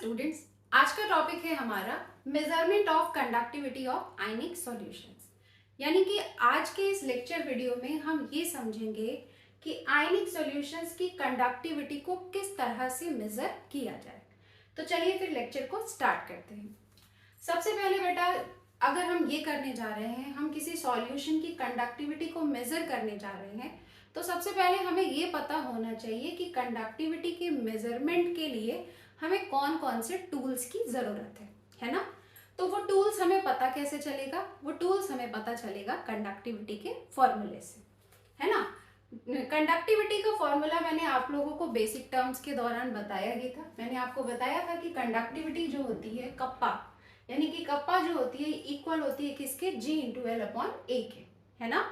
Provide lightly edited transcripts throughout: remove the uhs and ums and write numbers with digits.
Students, आज का topic है हमारा measurement of conductivity of ionic solutions. यानी कि आज के इस लेक्चर वीडियो में हम ये समझेंगे कि आयनिक सॉल्यूशंस की कंडक्टिविटी को किस तरह से मेजर किया जाए। तो चलिए फिर लेक्चर को स्टार्ट करते हैं। सबसे पहले बेटा, अगर हम ये करने जा रहे हैं, हम किसी सॉल्यूशन की कंडक्टिविटी को मेजर करने जा रहे हैं, तो सबसे पहले हमें ये पता होना चाहिए कि कंडक्टिविटी के मेजरमेंट के लिए हमें कौन कौन से टूल्स की जरूरत है ना। तो वो टूल्स हमें पता कैसे चलेगा? वो टूल्स हमें पता चलेगा कंडक्टिविटी के फॉर्मूले से, है ना। कंडक्टिविटी का फॉर्मूला मैंने आप लोगों को बेसिक टर्म्स के दौरान बताया ही था। मैंने आपको बताया था कि कंडक्टिविटी जो होती है कप्पा, यानी कि कप्पा जो होती है इक्वल होती है किसके? G/L/A के, है ना।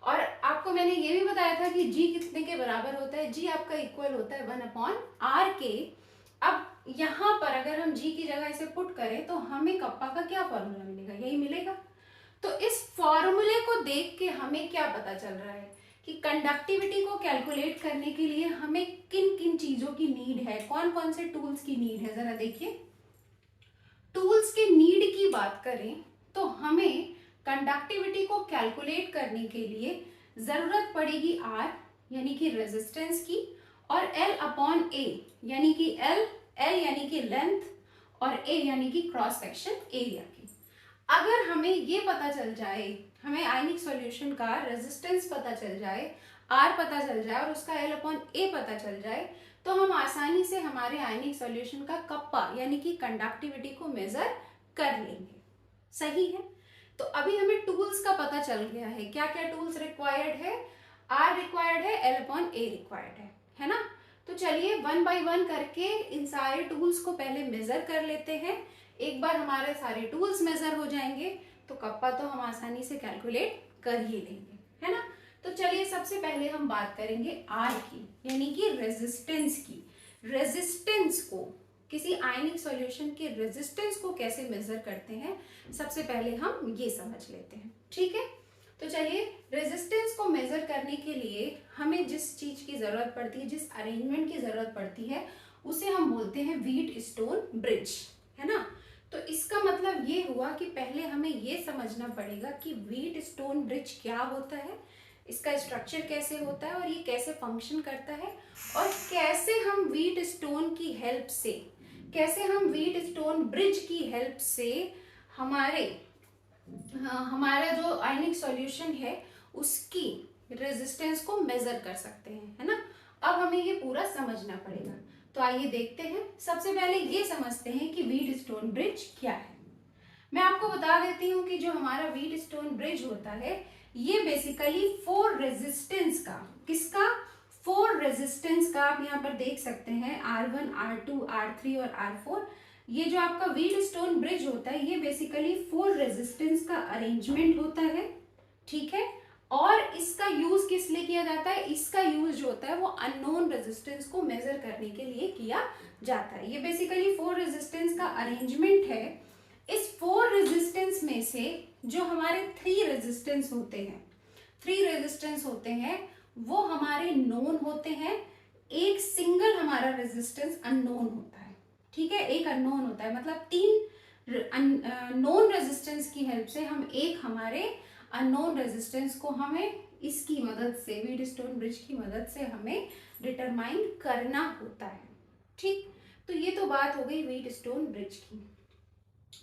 और आपको मैंने ये भी बताया था कि G कितने के बराबर होता है? G आपका इक्वल होता है 1/R के। अब यहाँ पर अगर हम G की जगह इसे पुट करें तो हमें कप्पा का क्या फॉर्मूला मिलेगा? यही मिलेगा। तो इस फॉर्मूले को देख के हमें क्या पता चल रहा है कि कंडक्टिविटी को कैलकुलेट करने के लिए हमें किन किन चीजों की नीड है, कौन कौन से टूल्स की नीड है। जरा देखिए, टूल्स के नीड की बात करें तो हमें कंडक्टिविटी को कैलकुलेट करने के लिए जरूरत पड़ेगी R यानी कि रेजिस्टेंस की, और L/A यानी कि L यानी कि लेंथ, और A यानी कि क्रॉस सेक्शन एरिया की। अगर हमें ये पता चल जाए, हमें आयनिक सॉल्यूशन का रेजिस्टेंस पता चल जाए, R पता चल जाए और उसका L/A पता चल जाए, तो हम आसानी से हमारे आयनिक सॉल्यूशन का कप्पा यानी कि कंडक्टिविटी को मेजर कर लेंगे। सही है। तो अभी हमें टूल्स का पता चल गया है, क्या क्या टूल्स रिक्वायर्ड है। R रिक्वायर्ड है, L/A रिक्वायर्ड है ना। तो चलिए वन बाय वन करके इन सारे टूल्स को पहले मेजर कर लेते हैं। एक बार हमारे सारे टूल्स मेजर हो जाएंगे तो कप्पा तो हम आसानी से कैलकुलेट कर ही लेंगे, है ना। तो चलिए सबसे पहले हम बात करेंगे R की, यानी कि रेजिस्टेंस की। रेजिस्टेंस को, किसी आयनिक सॉल्यूशन के रेजिस्टेंस को कैसे मेजर करते हैं, सबसे पहले हम ये समझ लेते हैं, ठीक है। तो चलिए, रेजिस्टेंस को मेजर करने के लिए हमें जिस चीज की जरूरत पड़ती है, जिस अरेंजमेंट की जरूरत पड़ती है, उसे हम बोलते हैं व्हीटस्टोन ब्रिज, है ना। तो इसका मतलब ये हुआ कि पहले हमें ये समझना पड़ेगा कि व्हीटस्टोन ब्रिज क्या होता है, इसका स्ट्रक्चर कैसे होता है और ये कैसे फंक्शन करता है, और कैसे हम व्हीटस्टोन की हेल्प से, कैसे हम व्हीटस्टोन ब्रिज की हेल्प से हमारा जो आयनिक सॉल्यूशन है उसकी रेजिस्टेंस को मेजर कर सकते हैं, है ना। अब हमें ये पूरा समझना पड़ेगा। तो आइए देखते हैं। सबसे पहले ये समझते हैं कि व्हीटस्टोन ब्रिज क्या है। मैं आपको बता देती हूँ कि जो हमारा व्हीटस्टोन ब्रिज होता है ये बेसिकली 4 रेजिस्टेंस का, किसका? 4 रेजिस्टेंस का। आप यहाँ पर देख सकते हैं R1, R2, R3 और R4। ये जो आपका व्हीटस्टोन ब्रिज होता है ये बेसिकली 4 रेजिस्टेंस का अरेंजमेंट होता है, ठीक है। और इसका यूज किस लिए किया जाता है? इसका यूज जो होता है वो अननोन रेजिस्टेंस को मेजर करने के लिए किया जाता है। ये बेसिकली 4 रेजिस्टेंस का अरेंजमेंट है। इस 4 रेजिस्टेंस में से जो हमारे 3 रेजिस्टेंस होते हैं वो हमारे नोन होते हैं। एक सिंगल हमारा रेजिस्टेंस अननोन होता है, ठीक है। एक अननोन होता है, मतलब 3 नोन रेजिस्टेंस की हेल्प से हम एक हमारे अननोन रेजिस्टेंस को हमें इसकी मदद से, व्हीटस्टोन ब्रिज की मदद से हमें डिटरमाइन करना होता है, ठीक। तो ये तो बात हो गई व्हीटस्टोन ब्रिज की।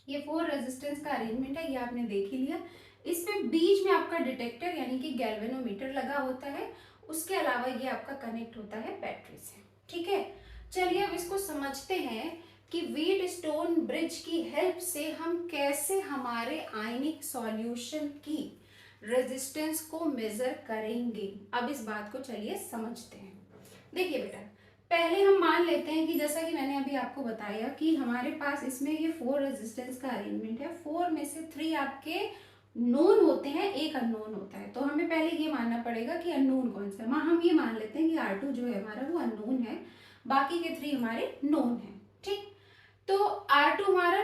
ये 4 रेजिस्टेंस का अरेंजमेंट है, ये आपने देख ही लिया। इसमें बीच में आपका डिटेक्टर यानी कि गैल्वेनोमीटर लगा होता है। उसके अलावा ये आपका कनेक्ट होता है बैटरी से, ठीक है। चलिए अब इसको समझते हैं कि व्हीटस्टोन ब्रिज की हेल्प से हम कैसे हमारे आयनिक सॉल्यूशन की रेजिस्टेंस को मेजर करेंगे। अब इस बात को चलिए समझते हैं। देखिए बेटा, पहले हम मान लेते हैं कि जैसा कि मैंने अभी आपको बताया कि हमारे पास इसमें ये 4 रेजिस्टेंस का अरेंजमेंट है। 4 में से 3 आपके नोन होते हैं, एक अननोन होता है। तो हमें पहले ये मानना पड़ेगा कि अननोन कौन सा है। हम ये मान लेते हैं कि R2 जो है हमारा वो अननोन है, बाकी के 3 हमारे नोन है, ठीक। तो R2 हमारा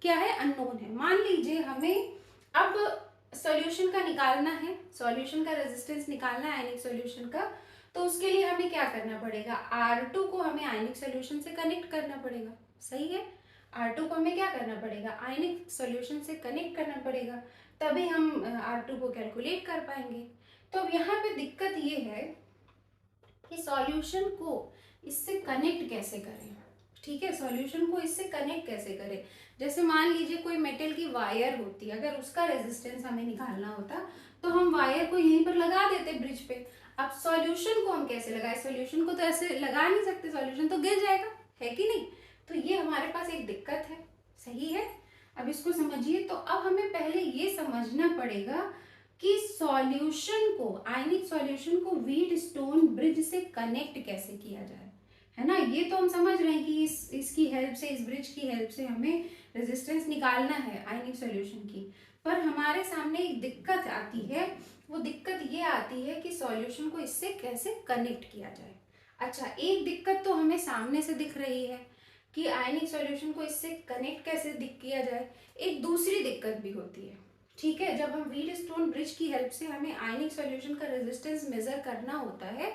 क्या है? अननोन है। मान लीजिए हमें अब सॉल्यूशन का निकालना है, सॉल्यूशन का रेजिस्टेंस निकालना है आयनिक सॉल्यूशन का। तो उसके लिए हमें क्या करना पड़ेगा? R2 को हमें आयनिक सॉल्यूशन से कनेक्ट करना पड़ेगा, सही है। R2 को हमें क्या करना पड़ेगा, आयनिक सॉल्यूशन से कनेक्ट करना पड़ेगा, तभी हम R2 को कैलकुलेट कर पाएंगे। तो अब यहाँ पे दिक्कत ये है कि सॉल्यूशन को इससे कनेक्ट कैसे करें। ठीक है, सॉल्यूशन को इससे कनेक्ट कैसे करें। जैसे मान लीजिए कोई मेटल की वायर होती है, अगर उसका रेजिस्टेंस हमें निकालना होता तो हम वायर को यहीं पर लगा देते ब्रिज पे। अब सॉल्यूशन को हम कैसे लगाए, सॉल्यूशन को तो ऐसे लगा नहीं सकते, सॉल्यूशन तो गिर जाएगा, है कि नहीं। तो ये हमारे पास एक दिक्कत है, सही है। अब इसको समझिए। तो अब हमें पहले ये समझना पड़ेगा कि सॉल्यूशन को, आयनिक सॉल्यूशन को व्हीटस्टोन ब्रिज से कनेक्ट कैसे किया जाए, है ना। ये तो हम समझ रहे हैं कि इसकी हेल्प से, इस ब्रिज की हेल्प से हमें रेजिस्टेंस निकालना है आयनिक सॉल्यूशन की। पर हमारे सामने एक दिक्कत आती है, वो दिक्कत ये आती है कि सॉल्यूशन को इससे कैसे कनेक्ट किया जाए। अच्छा, एक दिक्कत तो हमें सामने से दिख रही है कि आयनिक सॉल्यूशन को इससे कनेक्ट कैसे किया जाए। एक दूसरी दिक्कत भी होती है, ठीक है। जब हम व्हीटस्टोन ब्रिज की हेल्प से हमें आयनिक सॉल्यूशन का रेजिस्टेंस मेजर करना होता है,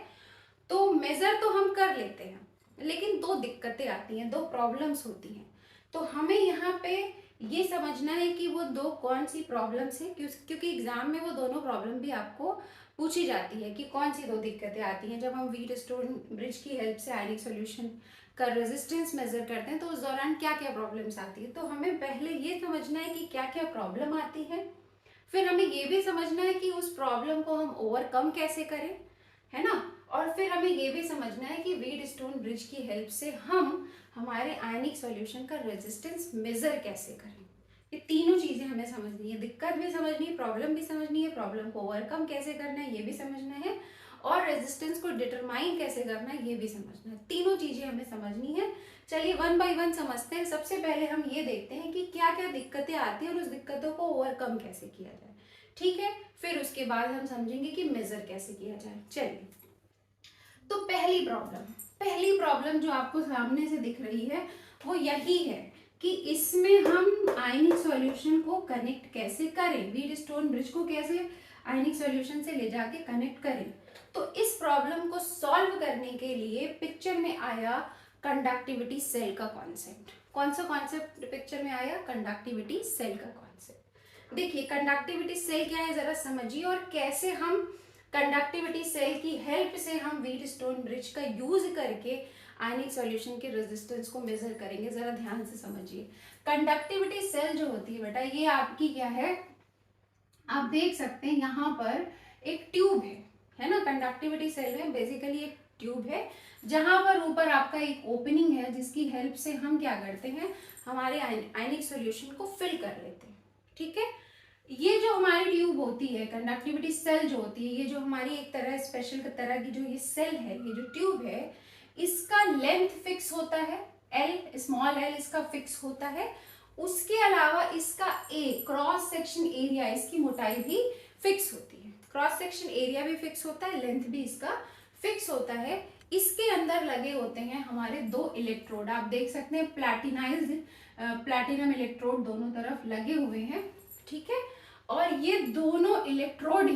तो मेजर तो हम कर लेते हैं, लेकिन दो दिक्कतें आती हैं, दो प्रॉब्लम्स होती हैं। तो हमें यहाँ पे ये समझना है कि वो दो कौन सी प्रॉब्लम्स हैं, क्योंकि एग्जाम में वो दोनों प्रॉब्लम भी आपको पूछी जाती है कि कौन सी दो दिक्कतें आती हैं जब हम व्हीटस्टोन ब्रिज की हेल्प से आयनिक सॉल्यूशन का रेजिस्टेंस मेजर करते हैं, तो उस दौरान क्या क्या प्रॉब्लम्स आती है। तो हमें पहले ये समझना है कि क्या क्या प्रॉब्लम आती है, फिर हमें ये भी समझना है कि उस प्रॉब्लम को हम ओवरकम कैसे करें, है ना। और फिर हमें ये भी समझना है कि व्हीटस्टोन ब्रिज की हेल्प से हम हमारे आयनिक सॉल्यूशन का रेजिस्टेंस मेजर कैसे करें। ये तीनों चीजें हमें समझनी है, दिक्कत भी समझनी है, प्रॉब्लम भी समझनी है, प्रॉब्लम को ओवरकम कैसे करना है ये भी समझना है, और रेजिस्टेंस को डिटरमाइन कैसे करना है ये भी समझना है। तीनों चीजें हमें समझनी है। चलिए वन बाय वन समझते हैं। सबसे पहले हम ये देखते हैं कि क्या क्या दिक्कतें आती हैं और उस दिक्कतों को ओवरकम कैसे किया जाए, ठीक है। फिर उसके बाद हम समझेंगे कि मेजर कैसे किया जाए। चलिए, तो पहली प्रॉब्लम जो आपको सामने से दिख रही है वो यही है कि इसमें हम आयनिक सॉल्यूशन को कनेक्ट कैसे करें, व्हीटस्टोन ब्रिज को कैसे आयनिक सॉल्यूशन से ले जाके कनेक्ट करें। तो इस प्रॉब्लम को सॉल्व करने के लिए पिक्चर में आया कंडक्टिविटी सेल का कॉन्सेप्ट। कौन सा कॉन्सेप्ट पिक्चर में आया, कंडक्टिविटी सेल का कॉन्सेप्ट। देखिए कंडक्टिविटी सेल क्या है जरा समझिए, और कैसे हम कंडक्टिविटी सेल की हेल्प से हम व्हीटस्टोन ब्रिज का यूज करके आयनिक सॉल्यूशन के रेजिस्टेंस को मेजर करेंगे। जरा ध्यान से समझिए। कंडक्टिविटी सेल जो होती है बेटा, ये आपकी क्या है, आप देख सकते हैं यहाँ पर एक ट्यूब है ना। कंडक्टिविटी सेल में बेसिकली एक ट्यूब है जहां पर ऊपर आपका एक ओपनिंग है जिसकी हेल्प से हम क्या करते हैं, हमारे आयनिक सॉल्यूशन को फिल कर लेते हैं, ठीक है। ये जो हमारी ट्यूब होती है, कंडक्टिविटी सेल जो होती है, ये जो हमारी एक तरह स्पेशल तरह की जो ये सेल है, ये जो ट्यूब है, इसका लेंथ फिक्स होता है, एल, स्मॉल एल इसका फिक्स होता है। उसके अलावा इसका ए, क्रॉस सेक्शन एरिया, इसकी मोटाई भी फिक्स होती है। क्रॉस सेक्शन एरिया भी फिक्स होता है, लेंथ भी इसका फिक्स होता है। इसके अंदर लगे होते हैं हमारे दो इलेक्ट्रोड, आप देख सकते हैं प्लैटिनाइज्ड, प्लैटिनम इलेक्ट्रोड दोनों तरफ लगे हुए हैं, ठीक है। और ये दोनों इलेक्ट्रोड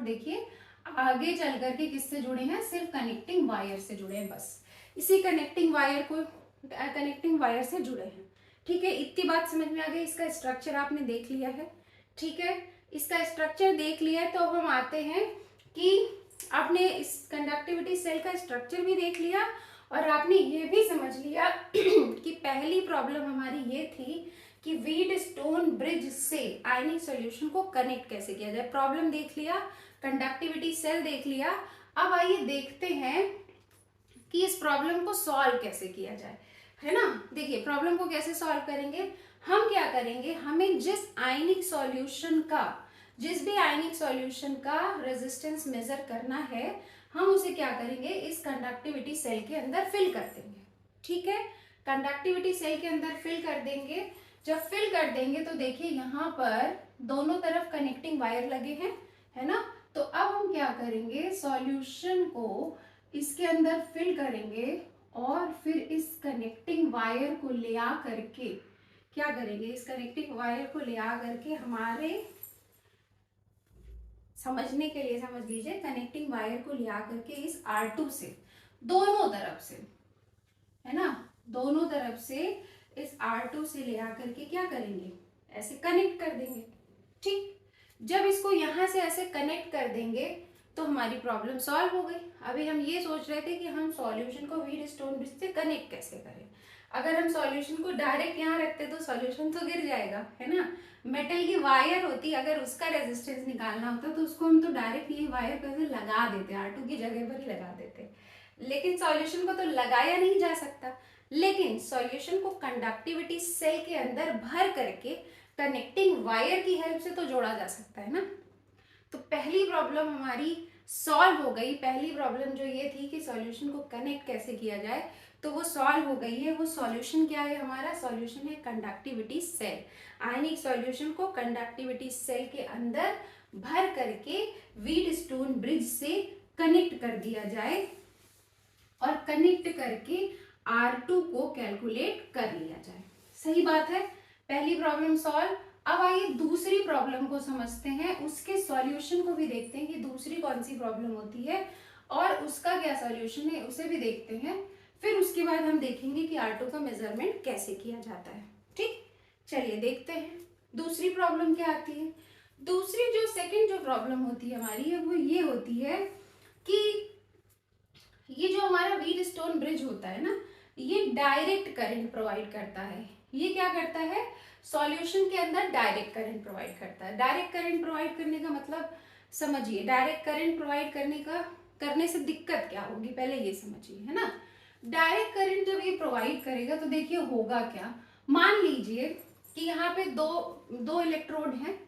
देखिए आगे चल करके किससे जुड़े हैं, सिर्फ कनेक्टिंग वायर से जुड़े हैं, बस इसी कनेक्टिंग वायर से जुड़े हैं, ठीक है। इतनी बात समझ में आ गई। इसका स्ट्रक्चर आपने देख लिया है, ठीक है। इसका स्ट्रक्चर देख लिया है, तो अब हम आते हैं कि आपने इस कंडक्टिविटी सेल का स्ट्रक्चर भी देख लिया और आपने ये भी समझ लिया कि पहली प्रॉब्लम हमारी ये थी कि व्हीटस्टोन ब्रिज से आयनिक सॉल्यूशन को कनेक्ट कैसे किया जाए। प्रॉब्लम देख लिया, कंडक्टिविटी सेल देख लिया। अब आइए देखते हैं कि इस प्रॉब्लम को सॉल्व कैसे किया जाए, है ना। देखिए प्रॉब्लम को कैसे सॉल्व करेंगे, हम क्या करेंगे, हमें जिस भी आयनिक सॉल्यूशन का रेजिस्टेंस मेजर करना है, हम उसे क्या करेंगे, इस कंडक्टिविटी सेल के अंदर फिल कर देंगे, ठीक है। कंडक्टिविटी सेल के अंदर फिल कर देंगे। जब फिल कर देंगे तो देखिए यहाँ पर दोनों तरफ कनेक्टिंग वायर लगे हैं, है ना। तो अब हम क्या करेंगे, सॉल्यूशन को इसके अंदर फिल करेंगे और फिर इस कनेक्टिंग वायर को ले आ करके क्या करेंगे, इस कनेक्टिंग वायर को ले आ करके हमारे समझने के लिए समझ लीजिए, कनेक्टिंग वायर को ले आ करके इस R2 से दोनों तरफ से, है ना, दोनों तरफ से इस R2 से ले आकर के क्या करेंगे, ऐसे कनेक्ट कर देंगे। ठीक, जब इसको यहाँ से ऐसे कनेक्ट कर देंगे तो हमारी प्रॉब्लम सॉल्व हो गई। अभी हम ये सोच रहे थे कि हम सॉल्यूशन को व्हीटस्टोन ब्रिज से कनेक्ट कैसे करें। अगर हम सॉल्यूशन को डायरेक्ट यहाँ रखते तो सॉल्यूशन तो गिर जाएगा, है ना। मेटल की वायर होती, अगर उसका रेजिस्टेंस निकालना होता तो उसको हम तो डायरेक्ट ये वायर कैसे लगा देते, R2 की जगह पर ही लगा देते। लेकिन सॉल्यूशन को तो लगाया नहीं जा सकता, लेकिन सॉल्यूशन को कंडक्टिविटी सेल के अंदर भर करके कनेक्टिंग वायर की हेल्प से तो जोड़ा जा सकता है ना। तो पहली प्रॉब्लम हमारी सॉल्व हो गई। पहली प्रॉब्लम जो ये थी कि सॉल्यूशन को कनेक्ट कैसे किया जाए, तो वो सॉल्व हो गई है। वो सॉल्यूशन क्या है, हमारा सॉल्यूशन है कंडक्टिविटी सेल। आयनिक सॉल्यूशन को कंडक्टिविटी सेल के अंदर भर करके व्हीटस्टोन ब्रिज से कनेक्ट कर दिया जाए और कनेक्ट करके R2 को कैलकुलेट कर लिया जाए। सही बात है, पहली प्रॉब्लम सॉल्व। अब आइए दूसरी प्रॉब्लम को समझते हैं, उसके सॉल्यूशन को भी देखते हैं कि दूसरी कौन सी प्रॉब्लम होती है और उसका क्या सॉल्यूशन है, उसे भी देखते हैं। फिर उसके बाद हम देखेंगे कि R2 का मेजरमेंट कैसे किया जाता है। ठीक, चलिए देखते हैं दूसरी प्रॉब्लम क्या आती है। दूसरी जो सेकंड जो प्रॉब्लम होती है हमारी है वो ये होती है कि ये जो हमारा व्हीटस्टोन ब्रिज होता है ना, ये डायरेक्ट करंट प्रोवाइड करता है। ये क्या करता है, सॉल्यूशन के अंदर डायरेक्ट करंट प्रोवाइड करता है। डायरेक्ट करंट प्रोवाइड करने का मतलब समझिए, डायरेक्ट करंट प्रोवाइड करने से दिक्कत क्या होगी पहले ये समझिए, है ना। डायरेक्ट करंट जब ये प्रोवाइड करेगा तो देखिए होगा क्या। मान लीजिए कि यहाँ पे दो इलेक्ट्रोड हैं,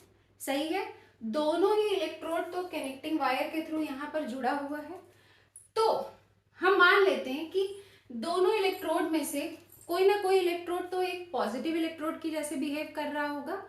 सही है। दोनों ही इलेक्ट्रोड तो कनेक्टिंग वायर के थ्रू यहाँ पर जुड़ा हुआ है। तो हम मान लेते हैं कि दोनों इलेक्ट्रोड में से कोई ना कोई इलेक्ट्रोड तो एक पॉजिटिव इलेक्ट्रोड की जैसे बिहेव कर रहा होगा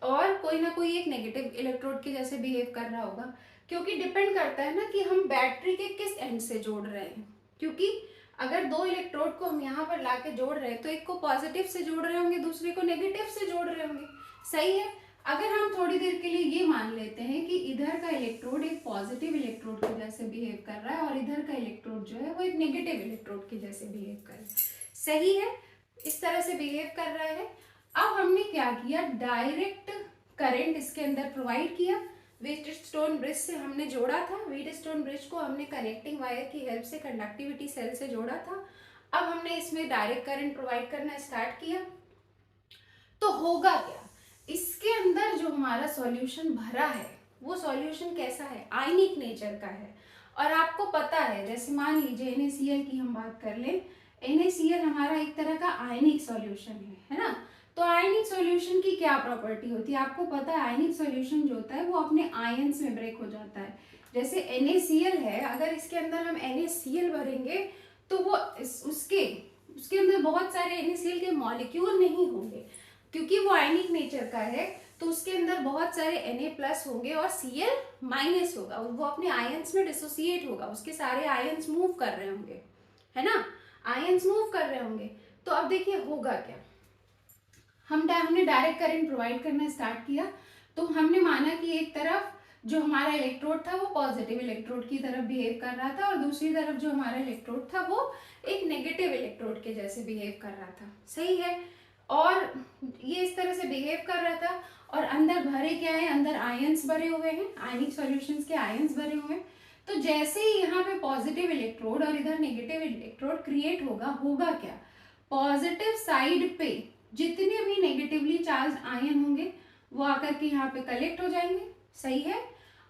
और कोई ना कोई एक नेगेटिव इलेक्ट्रोड के जैसे बिहेव कर रहा होगा, क्योंकि डिपेंड करता है ना कि हम बैटरी के किस एंड से जोड़ रहे हैं। क्योंकि अगर दो इलेक्ट्रोड को हम यहाँ पर लाके जोड़ रहे हैं तो एक को पॉजिटिव से जोड़ रहे होंगे, दूसरे को नेगेटिव से जोड़ रहे होंगे, सही है। अगर हम थोड़ी देर के लिए ये मान लेते हैं कि इधर का इलेक्ट्रोड एक पॉजिटिव इलेक्ट्रोड के जैसे बिहेव कर रहा है और इधर का इलेक्ट्रोड जो है वो एक नेगेटिव इलेक्ट्रोड के जैसे बिहेव कर रहा है, सही है, इस तरह से बिहेव कर रहा है। अब हमने क्या किया, डायरेक्ट करंट इसके अंदर प्रोवाइड किया। व्हीटस्टोन ब्रिज से हमने जोड़ा था, व्हीटस्टोन ब्रिज को हमने कनेक्टिंग वायर की हेल्प से कंडक्टिविटी सेल से जोड़ा था। अब हमने इसमें डायरेक्ट करंट प्रोवाइड करना स्टार्ट किया। तो होगा क्या, इसके अंदर जो हमारा सॉल्यूशन भरा है वो सॉल्यूशन कैसा है, आयनिक नेचर का है। और आपको पता है, जैसे मान लीजिए NaCl की हम बात कर लें, NaCl हमारा एक तरह का आयनिक सॉल्यूशन है ना। तो आयनिक सॉल्यूशन की क्या प्रॉपर्टी होती है, आपको पता है आयनिक सॉल्यूशन जो होता है वो अपने आयंस में ब्रेक हो जाता है। जैसे NaCl है, अगर इसके अंदर हम NaCl भरेंगे तो वो उसके अंदर बहुत सारे NaCl के मॉलिक्यूल नहीं होंगे, क्योंकि वो आयनिक नेचर का है। तो उसके अंदर बहुत सारे Na+ होंगे और Cl- होगा, वो अपने आयंस में डिसोसिएट होगा, उसके सारे आयंस मूव कर रहे होंगे, है ना, आयंस मूव कर रहे होंगे। तो अब देखिए होगा क्या, हमने डायरेक्ट करंट प्रोवाइड करना स्टार्ट किया। तो हमने माना कि एक तरफ जो हमारा इलेक्ट्रोड था वो पॉजिटिव इलेक्ट्रोड की तरफ बिहेव कर रहा था और दूसरी तरफ जो हमारा इलेक्ट्रोड था वो एक नेगेटिव इलेक्ट्रोड के जैसे बिहेव कर रहा था, सही है। और ये इस तरह से बिहेव कर रहा था और अंदर भरे क्या है, अंदर आयंस भरे हुए हैं, आयनिक सॉल्यूशंस के आयंस भरे हुए हैं। तो जैसे ही यहाँ पे पॉजिटिव इलेक्ट्रोड और इधर नेगेटिव इलेक्ट्रोड क्रिएट होगा क्या, पॉजिटिव साइड पे जितने भी नेगेटिवली चार्ज आयन होंगे वो आकर के यहाँ पे कलेक्ट हो जाएंगे, सही है।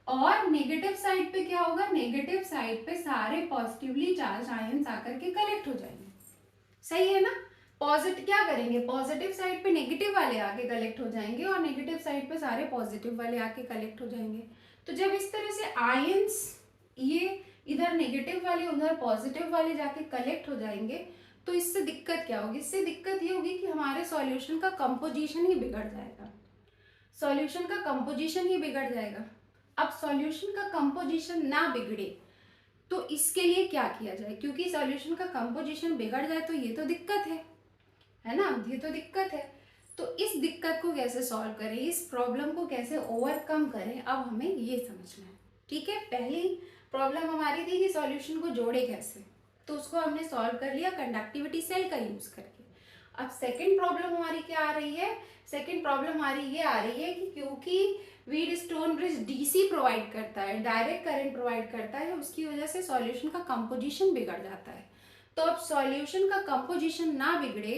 और नेगेटिव साइड पे क्या होगा, नेगेटिव साइड पे सारे पॉजिटिवली चार्ज आयंस आकर के कलेक्ट हो जाएंगे, सही है ना। पॉजिटिव क्या करेंगे, पॉजिटिव साइड पे नेगेटिव वाले आके कलेक्ट हो जाएंगे और नेगेटिव साइड पे सारे पॉजिटिव वाले आके कलेक्ट हो जाएंगे। तो जब इस तरह से आयंस ये इधर नेगेटिव वाले उधर पॉजिटिव वाले जाके कलेक्ट हो जाएंगे तो इससे दिक्कत क्या होगी, इससे दिक्कत ये होगी कि हमारे सॉल्यूशन का कंपोजिशन ही बिगड़ जाएगा, सॉल्यूशन का कंपोजिशन ही बिगड़ जाएगा। अब सॉल्यूशन का कंपोजिशन ना बिगड़े तो इसके लिए क्या किया जाए, क्योंकि सॉल्यूशन का कंपोजिशन बिगड़ जाए तो ये तो दिक्कत है ना, ये तो दिक्कत है। तो इस दिक्कत को कैसे सॉल्व करें, इस प्रॉब्लम को कैसे ओवरकम करें, अब हमें ये समझना है, ठीक है। पहली प्रॉब्लम हमारी थी कि सॉल्यूशन को जोड़े कैसे, तो उसको हमने सॉल्व कर लिया कंडक्टिविटी सेल का यूज करके। अब सेकंड प्रॉब्लम हमारी क्या आ रही है? सेकंड प्रॉब्लम हमारी ये आ रही है कि क्योंकि व्हीटस्टोन ब्रिज डीसी प्रोवाइड करता है, डायरेक्ट करंट प्रोवाइड करता है, उसकी वजह से सॉल्यूशन का कंपोजिशन बिगड़ जाता है। तो अब सॉल्यूशन का कंपोजिशन ना बिगड़े,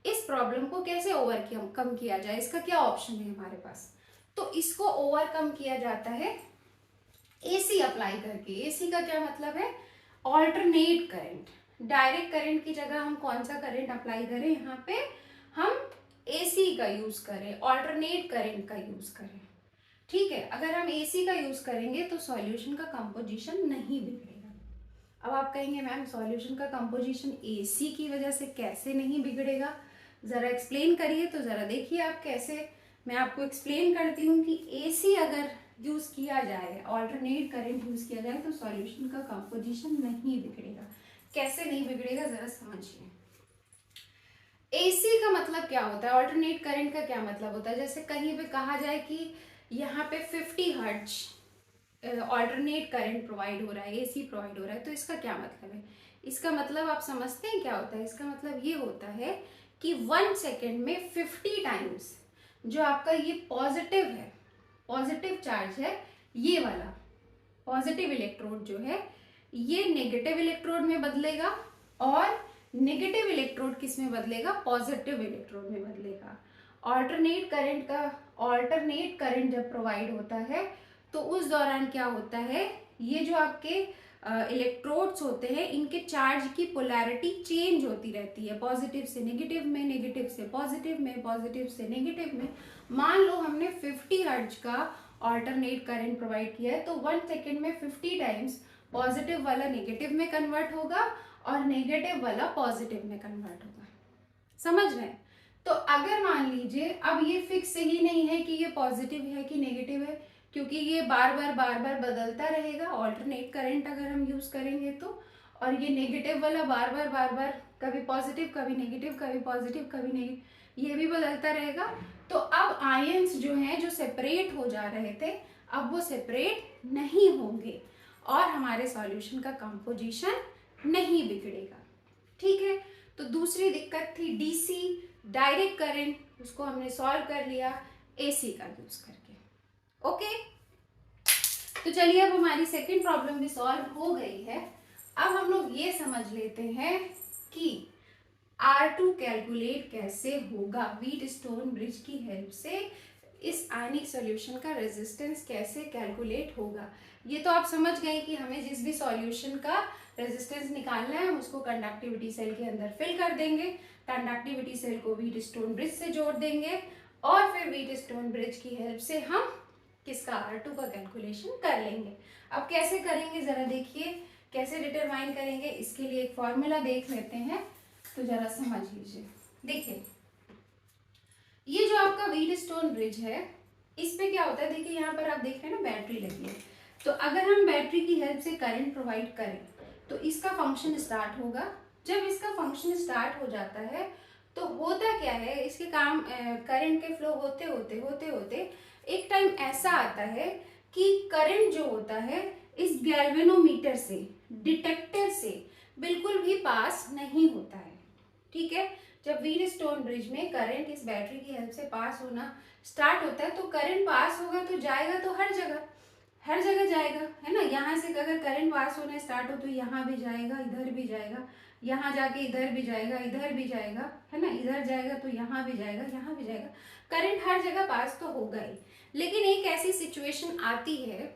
इस प्रॉब्लम को कैसे ओवरकम किया जाए, इसका क्या ऑप्शन है हमारे पास? तो इसको ओवरकम किया जाता है एसी अप्लाई करके। एसी का क्या मतलब है? Alternate current. डायरेक्ट करंट की जगह हम कौन सा करंट अप्लाई करें? यहाँ पे हम एसी का यूज करें, ऑल्टरनेट करंट का यूज करें। ठीक है, अगर हम एसी का यूज करेंगे तो सॉल्यूशन का कंपोजिशन नहीं बिगड़ेगा। अब आप कहेंगे मैम सॉल्यूशन का कंपोजिशन एसी की वजह से कैसे नहीं बिगड़ेगा, जरा एक्सप्लेन करिए। तो जरा देखिए आप कैसे, मैं आपको एक्सप्लेन करती हूँ कि एसी अगर यूज किया जाए, ऑल्टरनेट करंट यूज किया जाए, तो सॉल्यूशन का कंपोजिशन नहीं बिगड़ेगा। कैसे नहीं बिगड़ेगा जरा समझिए। एसी का मतलब क्या होता है, ऑल्टरनेट करंट का क्या मतलब होता है? जैसे कहीं पे कहा जाए कि यहाँ पे 50 हर्ट्ज ऑल्टरनेट करंट प्रोवाइड हो रहा है, एसी प्रोवाइड हो रहा है, तो इसका क्या मतलब है? इसका मतलब आप समझते हैं क्या होता है? इसका मतलब ये होता है कि 1 सेकेंड में 50 टाइम्स जो आपका ये पॉजिटिव है, पॉजिटिव चार्ज है, ये वाला पॉजिटिव इलेक्ट्रोड जो है ये नेगेटिव इलेक्ट्रोड में बदलेगा, और नेगेटिव इलेक्ट्रोड किस में बदलेगा? पॉजिटिव इलेक्ट्रोड में बदलेगा। ऑल्टरनेट करंट जब प्रोवाइड होता है तो उस दौरान क्या होता है, ये जो आपके इलेक्ट्रोड्स होते हैं इनके चार्ज की पोलैरिटी चेंज होती रहती है, पॉजिटिव से नेगेटिव में, नेगेटिव से पॉजिटिव में, पॉजिटिव से नेगेटिव में। मान लो हमने 50 हर्ट्ज का ऑल्टरनेट करंट प्रोवाइड किया है, तो 1 सेकेंड में 50 टाइम्स पॉजिटिव वाला नेगेटिव में कन्वर्ट होगा और नेगेटिव वाला पॉजिटिव में कन्वर्ट होगा। समझ रहे हैं? तो अगर मान लीजिए, अब ये फिक्स ही नहीं है कि ये पॉजिटिव है कि नेगेटिव है, क्योंकि ये बार बार बदलता रहेगा ऑल्टरनेट करंट अगर हम यूज करेंगे तो। और ये नेगेटिव वाला बार बार कभी पॉजिटिव कभी नेगेटिव, कभी पॉजिटिव कभी नेगेटिव, ये भी बदलता रहेगा। तो अब आयंस जो हैं जो सेपरेट हो जा रहे थे, अब वो सेपरेट नहीं होंगे और हमारे सॉल्यूशन का कंपोजिशन नहीं बिगड़ेगा। ठीक है, तो दूसरी दिक्कत थी डीसी डायरेक्ट करंट, उसको हमने सॉल्व कर लिया एसी का यूज करके। ओके, तो चलिए अब हमारी सेकंड प्रॉब्लम भी सॉल्व हो गई है। अब हम लोग ये समझ लेते हैं कि R2 कैलकुलेट कैसे होगा, व्हीटस्टोन ब्रिज की हेल्प से इस आयनिक सॉल्यूशन का रेजिस्टेंस कैसे कैलकुलेट होगा। ये तो आप समझ गए कि हमें जिस भी सॉल्यूशन का रेजिस्टेंस निकालना है हम उसको कंडक्टिविटी सेल के अंदर फिल कर देंगे, कंडक्टिविटी सेल को व्हीटस्टोन ब्रिज से जोड़ देंगे और फिर व्हीटस्टोन ब्रिज की हेल्प से हम किसका R2 का कैलकुलेशन कर लेंगे। अब कैसे करेंगे जरा देखिए, कैसे डिटरमाइन करेंगे, इसके लिए एक फॉर्मूला देख लेते हैं, तो जरा समझ लीजिए। देखिए ये जो आपका व्हीटस्टोन ब्रिज है, इस पे क्या होता है, देखिए यहाँ पर आप देख रहे हैं ना बैटरी लगी है, तो अगर हम बैटरी की हेल्प से करंट प्रोवाइड करें तो इसका फंक्शन स्टार्ट होगा। जब इसका फंक्शन स्टार्ट हो जाता है तो होता क्या है, इसके काम करंट के फ्लो होते होते होते होते एक टाइम ऐसा आता है कि करंट जो होता है इस गैल्वेनोमीटर से, डिटेक्टर से बिल्कुल भी पास नहीं होता है। ठीक है, जब व्हीटस्टोन ब्रिज में करंट इस बैटरी की हेल्प से पास होना स्टार्ट होता है तो करंट पास होगा तो जाएगा तो हर जगह जाएगा, है ना। यहाँ से अगर करंट पास होना स्टार्ट हो तो यहाँ भी जाएगा, इधर भी जाएगा, यहाँ जाके इधर भी जाएगा, इधर भी जाएगा, है ना, इधर जाएगा तो यहाँ भी जाएगा, यहाँ भी जाएगा, करंट हर जगह पास तो होगा ही। लेकिन एक ऐसी सिचुएशन आती है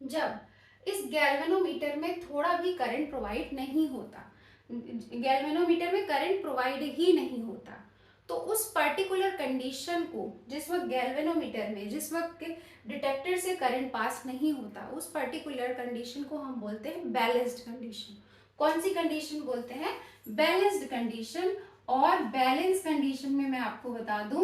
जब इस गैल्वेनोमीटर में थोड़ा भी करंट प्रोवाइड नहीं होता, गैल्वेनोमीटर में करंट प्रोवाइड ही नहीं होता, तो उस पर्टिकुलर कंडीशन को, जिस वक्त गैल्वेनोमीटर में, जिस वक्त डिटेक्टर से करंट पास नहीं होता, उस पर्टिकुलर कंडीशन को हम बोलते हैं बैलेंस्ड कंडीशन। कौन सी कंडीशन बोलते हैं? Balanced condition. और बैलेंस कंडीशन में मैं आपको बता दूं,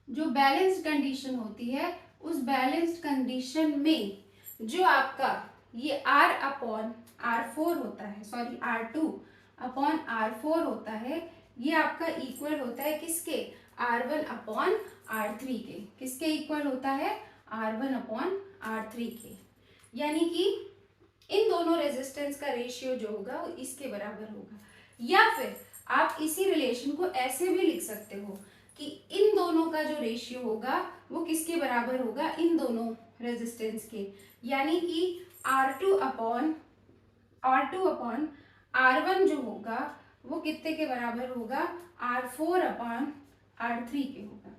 जो बैलेंस्ड कंडीशन होती है उस बैलेंस्ड कंडीशन में जो आपका ये R/R4 होता है, सॉरी R2/R4 होता है, ये आपका इक्वल होता है किसके? R1/R3 के। किसके इक्वल होता है? R1/R3 के। यानी कि इन दोनों रेजिस्टेंस का रेशियो जो होगा वो इसके बराबर होगा। या फिर आप इसी रिलेशन को ऐसे भी लिख सकते हो कि इन दोनों का जो रेशियो होगा वो किसके बराबर होगा, इन दोनों रेजिस्टेंस के, यानी कि R2 अपॉन R1 जो होगा वो कितने के बराबर होगा, R4 अपॉन R3 के होगा।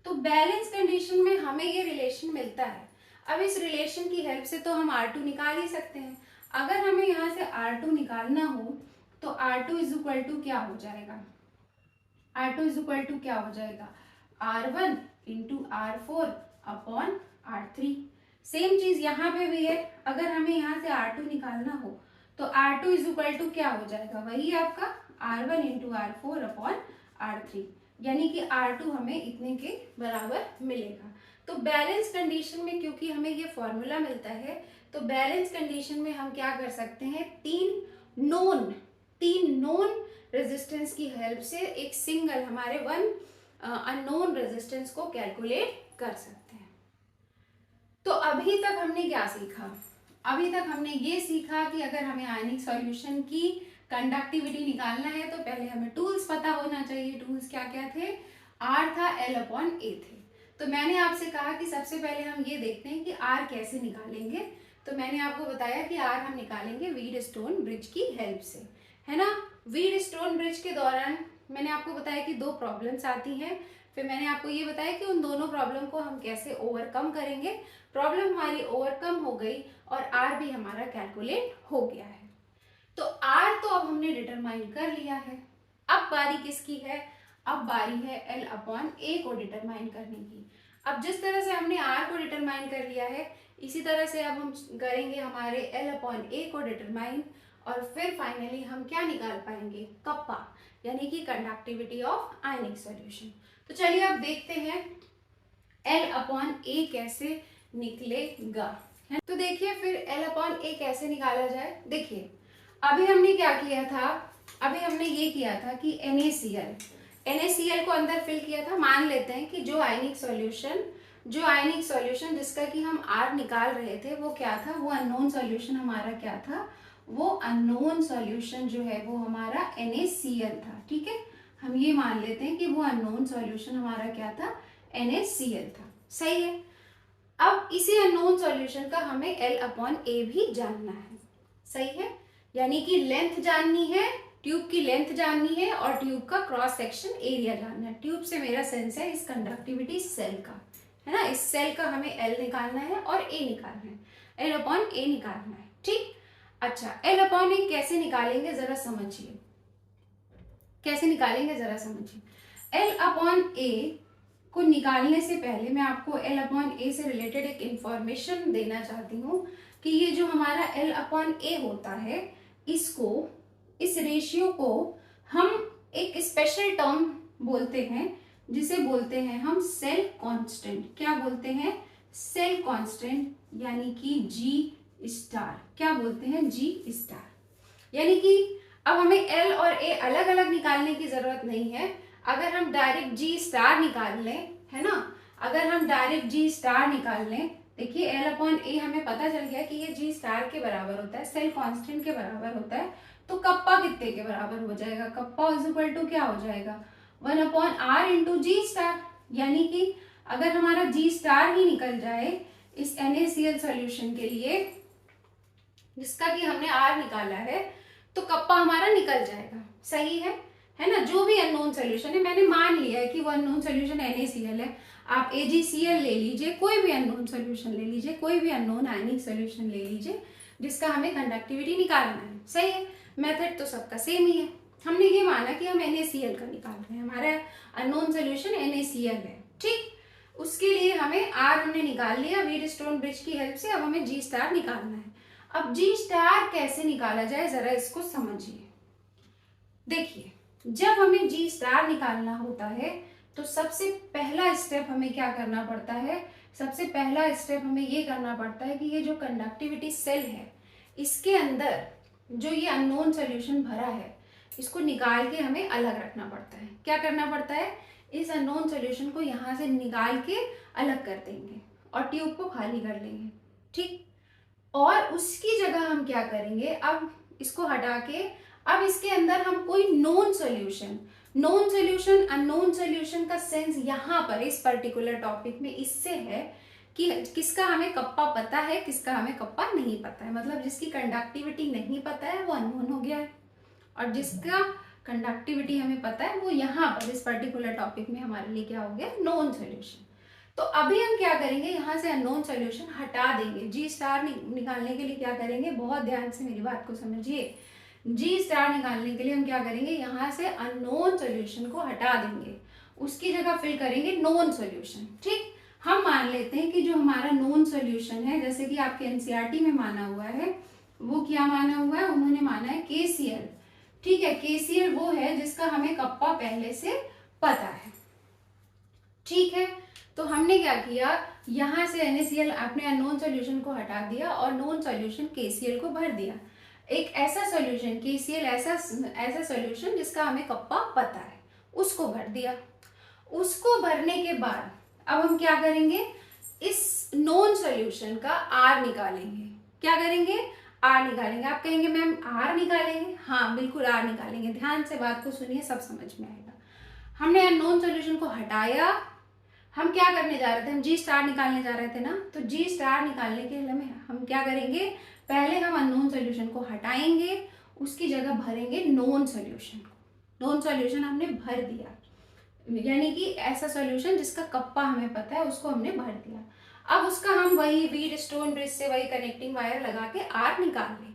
तो बैलेंस कंडीशन में हमें ये रिलेशन मिलता है। अब इस रिलेशन की हेल्प से तो हम R2 निकाल ही सकते हैं। अगर हमें यहाँ से R2 निकालना हो तो R2 इज इक्वल टू क्या हो जाएगा, R2 इज इक्वल टू क्या हो जाएगा, R1 into R4 upon R3। Same चीज यहाँ पे भी है, अगर हमें यहाँ से R2 निकालना हो तो R2 इज इक्वल टू क्या हो जाएगा, वही आपका R1 into R4 upon R3, यानी कि R2 हमें इतने के बराबर मिलेगा। तो बैलेंस कंडीशन में क्योंकि हमें ये फॉर्मूला मिलता है, तो बैलेंस कंडीशन में हम क्या कर सकते हैं, तीन नोन रेजिस्टेंस की हेल्प से एक सिंगल हमारे वन अननोन रेजिस्टेंस को कैलकुलेट कर सकते हैं। तो अभी तक हमने क्या सीखा, अभी तक हमने ये सीखा कि अगर हमें आयनिक सॉल्यूशन की कंडक्टिविटी निकालना है तो पहले हमें टूल्स पता होना चाहिए। टूल्स क्या क्या थे, R था, L अपॉन A थे। तो मैंने आपसे कहा कि सबसे पहले हम ये देखते हैं कि R कैसे निकालेंगे। तो मैंने आपको बताया कि R हम निकालेंगे व्हीटस्टोन ब्रिज की हेल्प से, है ना। व्हीटस्टोन ब्रिज के दौरान मैंने आपको बताया कि दो प्रॉब्लम्स आती हैं, फिर मैंने आपको ये बताया कि उन दोनों प्रॉब्लम को हम कैसे ओवरकम करेंगे। प्रॉब्लम हमारी ओवरकम हो गई और R भी हमारा कैलकुलेट हो गया है। तो R तो अब हमने डिटरमाइन कर लिया है। अब बारी किसकी है, अब बारी है L अपॉन A को डिटरमाइन करने की। अब जिस तरह से हमने R को डिटरमाइन कर लिया है, इसी तरह से अब हम करेंगे हमारे L अपॉन A को डिटरमाइन, और फिर फाइनली हम क्या निकाल पाएंगे, कप्पा, यानी कि कंडक्टिविटी ऑफ आयनिक सॉल्यूशन। तो चलिए अब देखते हैं L अपॉन A कैसे निकलेगा। तो देखिए फिर L अपॉन A कैसे निकाला जाए। देखिए अभी हमने क्या किया था, अभी हमने ये किया था कि NaCl को अंदर फिल किया था। मान लेते हैं कि जो आयनिक सॉल्यूशन जिसका कि हम R निकाल रहे थे वो क्या था, वो अननोन सॉल्यूशन हमारा क्या था, वो अननोन सॉल्यूशन जो है वो हमारा NaCl था। ठीक है, हम ये मान लेते हैं कि वो अननोन सॉल्यूशन हमारा क्या था, NaCl था। सही है। अब इसी अननोन सॉल्यूशन का हमें L अपॉन A भी जानना है। सही है, यानी कि लेंथ जाननी है, ट्यूब की लेंथ जाननी है और ट्यूब का क्रॉस सेक्शन एरिया जानना है। ट्यूब से मेरा सेंस है इस कंडक्टिविटी सेल का, है ना। इस सेल का हमें L निकालना है और A निकालना है, L अपॉन A निकालना है। ठीक, अच्छा L अपॉन A कैसे निकालेंगे जरा समझिए, कैसे निकालेंगे जरा समझिए। L अपॉन A को निकालने से पहले मैं आपको L अपॉन A से रिलेटेड एक इंफॉर्मेशन देना चाहती हूँ कि ये जो हमारा L अपॉन A होता है, इसको, इस रेशियो को हम एक स्पेशल टर्म बोलते हैं जिसे बोलते हैं हम सेल कांस्टेंट। क्या बोलते हैं, सेल कांस्टेंट, यानी कि G स्टार। क्या बोलते हैं, G स्टार। यानी कि अब हमें L और A अलग अलग निकालने की जरूरत नहीं है। अगर हम डायरेक्ट G स्टार निकाल लें, है ना, अगर हम डायरेक्ट G स्टार निकाल लें, देखिए L अपॉन A हमें पता चल गया कि ये G स्टार के बराबर होता है, सेल कांस्टेंट के बराबर होता है। तो कप्पा कितने के बराबर हो जाएगा, कप्पा इज इक्वल टू क्या हो जाएगा, 1 upon R into G star. यानी कि अगर हमारा G स्टार ही निकल जाए इस NaCl सॉल्यूशन के लिए जिसका कि हमने R निकाला है, तो कप्पा हमारा निकल जाएगा। सही है ना। जो भी अननोन सॉल्यूशन है, मैंने मान लिया है कि वो अननोन सॉल्यूशन NaCl है, आप AgCl ले लीजिए, कोई भी अननोन सॉल्यूशन ले लीजिए, कोई भी अननोन आयनिक सॉल्यूशन ले लीजिए जिसका हमें कंडक्टिविटी निकालना है। सही है, मेथड तो सबका सेम ही है। हमने ये माना कि हम NaCl का निकाल रहे हैं, हमारा अननोन सॉल्यूशन NaCl है। ठीक, उसके लिए हमें R हमने निकाल लिया व्हीटस्टोन ब्रिज की हेल्प से। अब हमें G स्टार निकालना है। अब G स्टार कैसे निकाला जाए जरा इसको समझिए। देखिए जब हमें G स्टार निकालना होता है तो सबसे पहला स्टेप हमें क्या करना पड़ता है, सबसे पहला स्टेप हमें ये करना पड़ता है कि ये जो कंडक्टिविटी सेल है इसके अंदर जो ये अननोन सॉल्यूशन भरा है इसको निकाल के हमें अलग रखना पड़ता है। क्या करना पड़ता है, इस अननोन सॉल्यूशन को यहाँ से निकाल के अलग कर देंगे और ट्यूब को खाली कर लेंगे। ठीक, और उसकी जगह हम क्या करेंगे, अब इसको हटा के अब इसके अंदर हम कोई known solution, known solution unknown solution का सेंस यहाँ पर इस पर्टिकुलर टॉपिक में इससे है कि किसका हमें कप्पा पता है, किसका हमें कप्पा नहीं पता है। मतलब जिसकी कंडक्टिविटी नहीं पता है वो अननोन हो गया है, और जिसका कंडक्टिविटी हमें पता है वो यहाँ पर इस पर्टिकुलर टॉपिक में हमारे लिए क्या हो गया, नोन सोल्यूशन। तो अभी हम क्या करेंगे, यहाँ से अननोन सोल्यूशन हटा देंगे। जी स्टार निकालने के लिए क्या करेंगे, बहुत ध्यान से मेरी बात को समझिए। जी स्टार निकालने के लिए हम क्या करेंगे, यहाँ से अननोन सोल्यूशन को हटा देंगे, उसकी जगह फिल करेंगे नोन सोल्यूशन। ठीक, हम मान लेते हैं कि जो हमारा नोन सोल्यूशन है, जैसे कि आपके एनसीईआरटी में माना हुआ है, वो क्या माना हुआ है, उन्होंने माना है KCl। ठीक है, KCl वो है जिसका हमें कप्पा पहले से पता है। ठीक है, तो हमने क्या किया, यहाँ से NaCl आपने अननोन सोल्यूशन को हटा दिया और नोन सोल्यूशन KCl को भर दिया। एक ऐसा सोल्यूशन KCl, ऐसा सोल्यूशन जिसका हमें कप्पा पता है, उसको भर दिया। उसको भरने के बाद अब हम क्या करेंगे, इस नोन सोल्यूशन का R निकालेंगे। क्या करेंगे, R निकालेंगे। आप कहेंगे मैम R निकालेंगे, हाँ बिल्कुल R निकालेंगे। ध्यान से बात को सुनिए, सब समझ में आएगा। हमने अननोन सोल्यूशन को हटाया, हम क्या करने जा रहे थे, हम जी स्टार निकालने जा रहे थे ना। तो जी स्टार निकालने के लिए हम क्या करेंगे, पहले हम अननोन सोल्यूशन को हटाएंगे, उसकी जगह भरेंगे नोन सोल्यूशन को। नोन सोल्यूशन हमने भर दिया, यानी कि ऐसा सोल्यूशन जिसका कप्पा हमें पता है उसको हमने भर दिया। अब उसका हम वही व्हीटस्टोन ब्रिज से वही कनेक्टिंग वायर लगा के R निकाल लेंगे।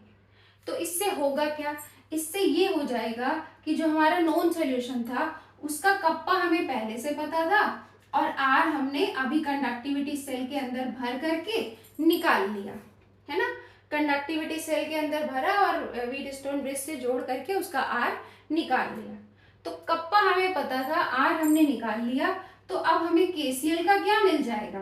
तो इससे होगा क्या, इससे ये हो जाएगा कि जो हमारा नोन सोल्यूशन था उसका कप्पा हमें पहले से पता था, और R हमने अभी कंडक्टिविटी सेल के अंदर भर करके निकाल लिया, है ना। कंडक्टिविटी सेल के अंदर भरा और व्हीटस्टोन ब्रिज से जोड़ करके उसका R निकाल लिया। तो कप्पा हमें पता था, R हमने निकाल लिया। तो अब हमें KCl का क्या मिल जाएगा,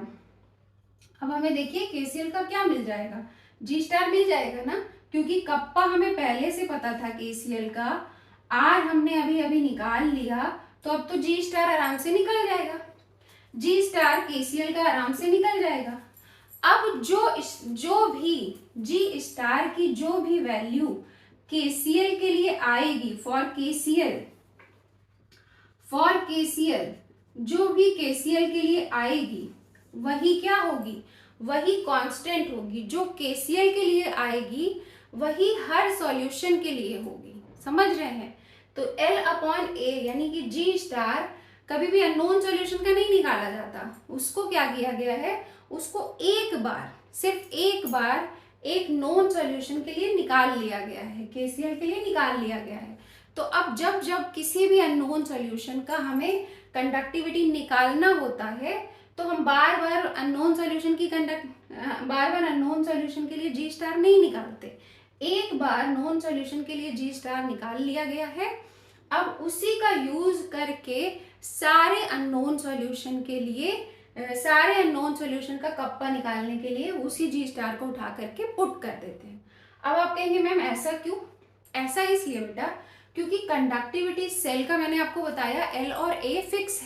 अब हमें देखिए KCl का क्या मिल जाएगा, जी स्टार मिल जाएगा ना, क्योंकि कप्पा हमें पहले से पता था KCl का, R हमने अभी अभी निकाल लिया, तो अब तो जी स्टार आराम से निकल जाएगा। जी स्टार KCl का आराम से निकल जाएगा। अब जो भी जी स्टार की जो भी वैल्यू KCl के लिए आएगी, फॉर KCl जो भी KCl के लिए आएगी वही क्या होगी, वही कांस्टेंट होगी। जो KCl के लिए आएगी वही हर सॉल्यूशन के लिए होगी, समझ रहे हैं। तो L/A यानी कि जी स्टार कभी भी अननोन सॉल्यूशन का नहीं निकाला जाता, उसको क्या किया गया है, उसको एक बार, सिर्फ एक बार एक नोन सॉल्यूशन के लिए निकाल लिया गया है, KCl के लिए निकाल लिया गया है। तो अब जब जब किसी भी अननोन सॉल्यूशन का हमें कंडक्टिविटी निकालना होता है, तो हम बार बार अननोन सॉल्यूशन के लिए जी स्टार नहीं निकालते, एक बार नोन सॉल्यूशन के लिए जी स्टार निकाल लिया गया है। अब उसी का यूज करके सारे अननोन सॉल्यूशन के लिए, सारे अननोन सॉल्यूशन का कप्पा निकालने के लिए उसी जी स्टार को उठा करके पुट कर देते हैं। अब आप कहेंगे मैम ऐसा क्यों, ऐसा इसलिए बेटा क्योंकि कंडक्टिविटी सेल का मैंने आपको बताया L और A फिक्स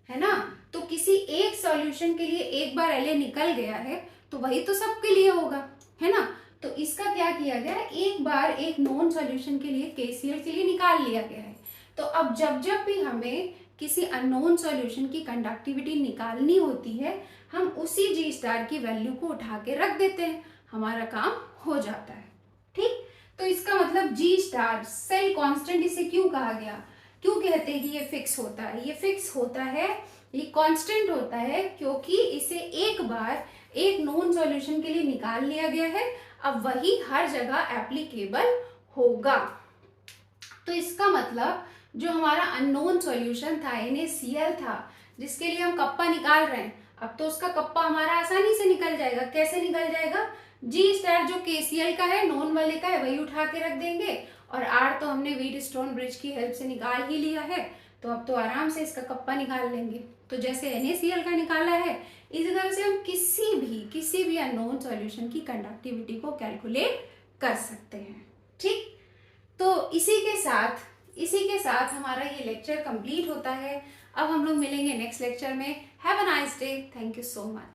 है ना। तो किसी एक सॉल्यूशन के लिए एक बार La निकल गया है तो वही तो सबके लिए होगा, है ना। तो इसका क्या किया गया है, एक बार एक नॉन सॉल्यूशन के लिए KCl के लिए निकाल लिया गया है। तो अब जब जब भी हमें किसी अननोन सॉल्यूशन की कंडक्टिविटी निकालनी होती है, हम उसी जी स्टार की वैल्यू को उठा के रख देते हैं, हमारा काम हो जाता है। ठीक, तो इसका मतलब जी स्टार सेल कांस्टेंट इसे क्यों कहा गया, क्यों कहते हैं कि ये फिक्स होता है, ये फिक्स होता है, ये कांस्टेंट होता है क्योंकि इसे एक बार एक नॉन सॉल्यूशन के लिए निकाल लिया गया है, अब वही हर जगह एप्लीकेबल होगा। तो इसका मतलब जो हमारा अननोन सॉल्यूशन था NaCl था, जिसके लिए हम कप्पा निकाल रहे हैं, अब तो उसका कप्पा हमारा आसानी से निकल जाएगा। कैसे निकल जाएगा, जी स्टार जो KCl का है, नॉन वाले का है, वही उठा के रख देंगे, और R तो हमने व्हीटस्टोन ब्रिज की हेल्प से निकाल ही लिया है, तो अब तो आराम से इसका कप्पा निकाल लेंगे। तो जैसे NaCl का निकाला है, इसी तरह से हम किसी भी अननोन सॉल्यूशन की कंडक्टिविटी को कैलकुलेट कर सकते हैं। ठीक, तो इसी के साथ हमारा ये लेक्चर कंप्लीट होता है। अब हम लोग मिलेंगे नेक्स्ट लेक्चर में। Have a nice day, thank you so much.